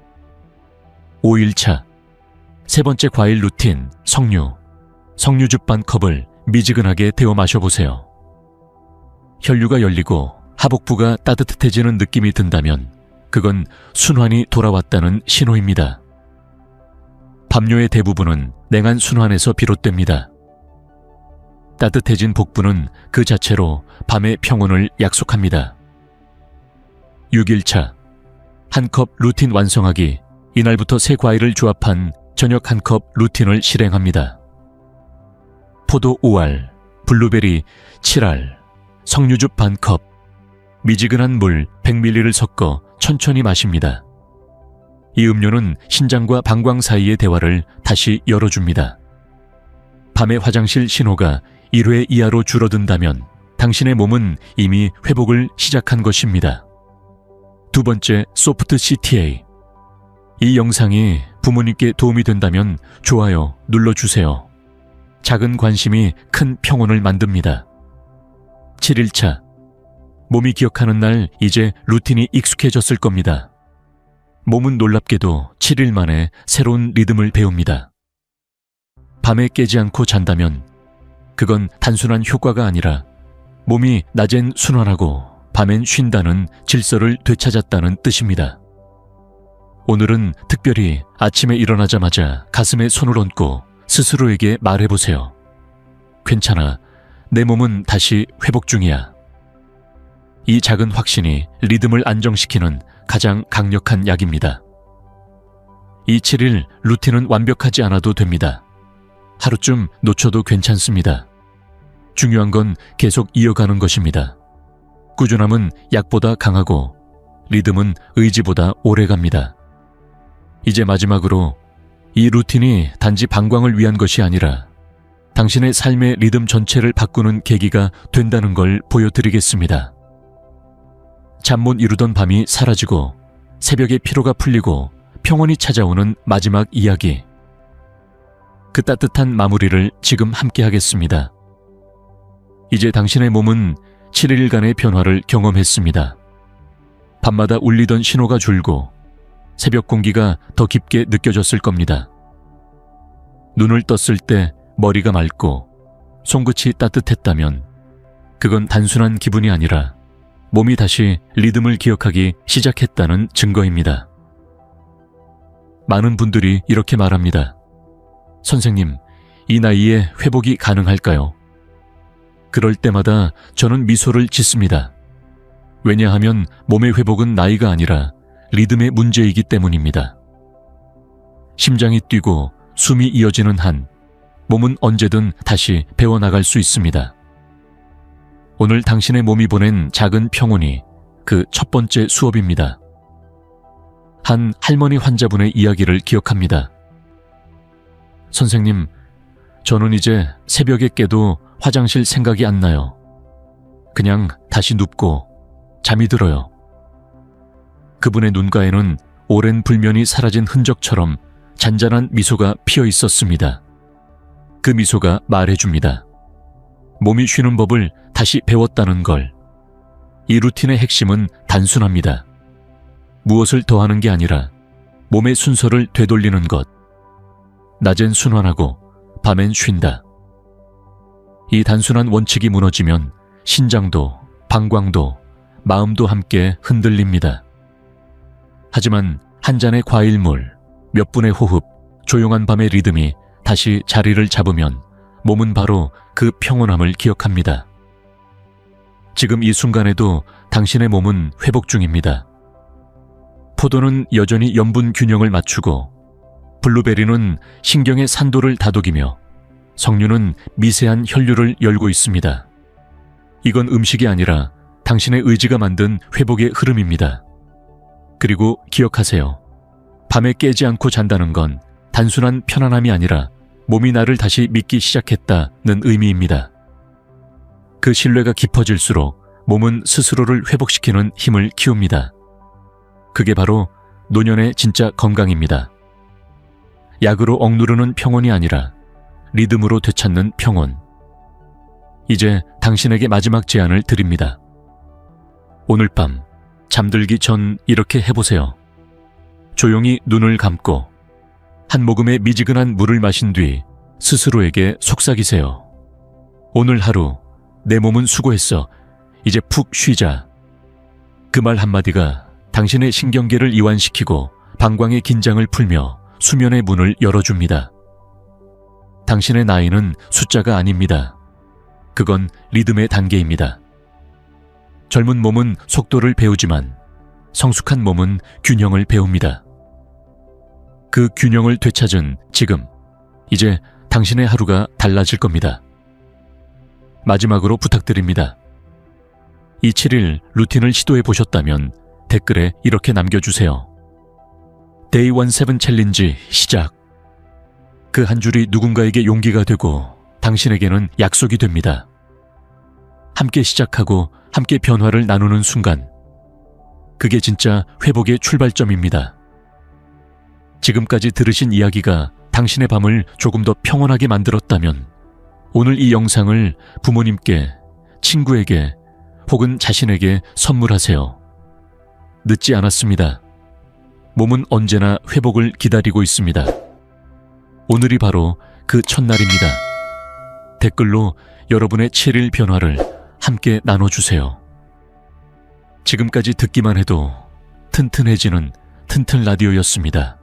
5일차, 세 번째 과일 루틴, 석류즙 반 컵을 미지근하게 데워 마셔보세요. 혈류가 열리고 하복부가 따뜻해지는 느낌이 든다면 그건 순환이 돌아왔다는 신호입니다. 밤뇨의 대부분은 냉한 순환에서 비롯됩니다. 따뜻해진 복부는 그 자체로 밤의 평온을 약속합니다. 6일차, 한 컵 루틴 완성하기. 이날부터 세 과일을 조합한 저녁 한 컵 루틴을 실행합니다. 포도 5알, 블루베리 7알, 석류즙 반 컵, 미지근한 물 100ml를 섞어 천천히 마십니다. 이 음료는 신장과 방광 사이의 대화를 다시 열어줍니다. 밤의 화장실 신호가 1회 이하로 줄어든다면 당신의 몸은 이미 회복을 시작한 것입니다. 두 번째, 소프트 CTA. 이 영상이 부모님께 도움이 된다면 좋아요 눌러주세요. 작은 관심이 큰 평온을 만듭니다. 7일차, 몸이 기억하는 날 이제 루틴이 익숙해졌을 겁니다. 몸은 놀랍게도 7일 만에 새로운 리듬을 배웁니다. 밤에 깨지 않고 잔다면 그건 단순한 효과가 아니라 몸이 낮엔 순환하고 밤엔 쉰다는 질서를 되찾았다는 뜻입니다. 오늘은 특별히 아침에 일어나자마자 가슴에 손을 얹고 스스로에게 말해보세요. 괜찮아. 내 몸은 다시 회복 중이야. 이 작은 확신이 리듬을 안정시키는 가장 강력한 약입니다. 이 7일 루틴은 완벽하지 않아도 됩니다. 하루쯤 놓쳐도 괜찮습니다. 중요한 건 계속 이어가는 것입니다. 꾸준함은 약보다 강하고 리듬은 의지보다 오래 갑니다. 이제 마지막으로 이 루틴이 단지 방광을 위한 것이 아니라 당신의 삶의 리듬 전체를 바꾸는 계기가 된다는 걸 보여드리겠습니다. 잠 못 이루던 밤이 사라지고 새벽에 피로가 풀리고 평온이 찾아오는 마지막 이야기. 그 따뜻한 마무리를 지금 함께 하겠습니다. 이제 당신의 몸은 7일간의 변화를 경험했습니다. 밤마다 울리던 신호가 줄고 새벽 공기가 더 깊게 느껴졌을 겁니다. 눈을 떴을 때 머리가 맑고 손끝이 따뜻했다면 그건 단순한 기분이 아니라 몸이 다시 리듬을 기억하기 시작했다는 증거입니다. 많은 분들이 이렇게 말합니다. 선생님, 이 나이에 회복이 가능할까요? 그럴 때마다 저는 미소를 짓습니다. 왜냐하면 몸의 회복은 나이가 아니라 리듬의 문제이기 때문입니다. 심장이 뛰고 숨이 이어지는 한 몸은 언제든 다시 배워나갈 수 있습니다. 오늘 당신의 몸이 보낸 작은 평온이 그 첫 번째 수업입니다. 한 할머니 환자분의 이야기를 기억합니다. 선생님, 저는 이제 새벽에 깨도 화장실 생각이 안 나요. 그냥 다시 눕고 잠이 들어요. 그분의 눈가에는 오랜 불면이 사라진 흔적처럼 잔잔한 미소가 피어 있었습니다. 그 미소가 말해줍니다. 몸이 쉬는 법을 다시 배웠다는 걸. 이 루틴의 핵심은 단순합니다. 무엇을 더하는 게 아니라 몸의 순서를 되돌리는 것. 낮엔 순환하고 밤엔 쉰다. 이 단순한 원칙이 무너지면 신장도, 방광도, 마음도 함께 흔들립니다. 하지만 한 잔의 과일물, 몇 분의 호흡, 조용한 밤의 리듬이 다시 자리를 잡으면 몸은 바로 그 평온함을 기억합니다. 지금 이 순간에도 당신의 몸은 회복 중입니다. 포도는 여전히 염분 균형을 맞추고 블루베리는 신경의 산도를 다독이며 석류는 미세한 혈류를 열고 있습니다. 이건 음식이 아니라 당신의 의지가 만든 회복의 흐름입니다. 그리고 기억하세요. 밤에 깨지 않고 잔다는 건 단순한 편안함이 아니라 몸이 나를 다시 믿기 시작했다는 의미입니다. 그 신뢰가 깊어질수록 몸은 스스로를 회복시키는 힘을 키웁니다. 그게 바로 노년의 진짜 건강입니다. 약으로 억누르는 평온이 아니라 리듬으로 되찾는 평온. 이제 당신에게 마지막 제안을 드립니다. 오늘 밤 잠들기 전 이렇게 해보세요. 조용히 눈을 감고 한 모금의 미지근한 물을 마신 뒤 스스로에게 속삭이세요. 오늘 하루 내 몸은 수고했어. 이제 푹 쉬자. 그 말 한마디가 당신의 신경계를 이완시키고 방광의 긴장을 풀며 수면의 문을 열어줍니다. 당신의 나이는 숫자가 아닙니다. 그건 리듬의 단계입니다. 젊은 몸은 속도를 배우지만 성숙한 몸은 균형을 배웁니다. 그 균형을 되찾은 지금, 이제 당신의 하루가 달라질 겁니다. 마지막으로 부탁드립니다. 이 7일 루틴을 시도해 보셨다면 댓글에 이렇게 남겨주세요. Day 17 챌린지 시작. 그 한 줄이 누군가에게 용기가 되고 당신에게는 약속이 됩니다. 함께 시작하고 함께 변화를 나누는 순간, 그게 진짜 회복의 출발점입니다. 지금까지 들으신 이야기가 당신의 밤을 조금 더 평온하게 만들었다면 오늘 이 영상을 부모님께, 친구에게 혹은 자신에게 선물하세요. 늦지 않았습니다. 몸은 언제나 회복을 기다리고 있습니다. 오늘이 바로 그 첫날입니다. 댓글로 여러분의 7일 변화를 함께 나눠주세요. 지금까지 듣기만 해도 튼튼해지는 튼튼 라디오였습니다.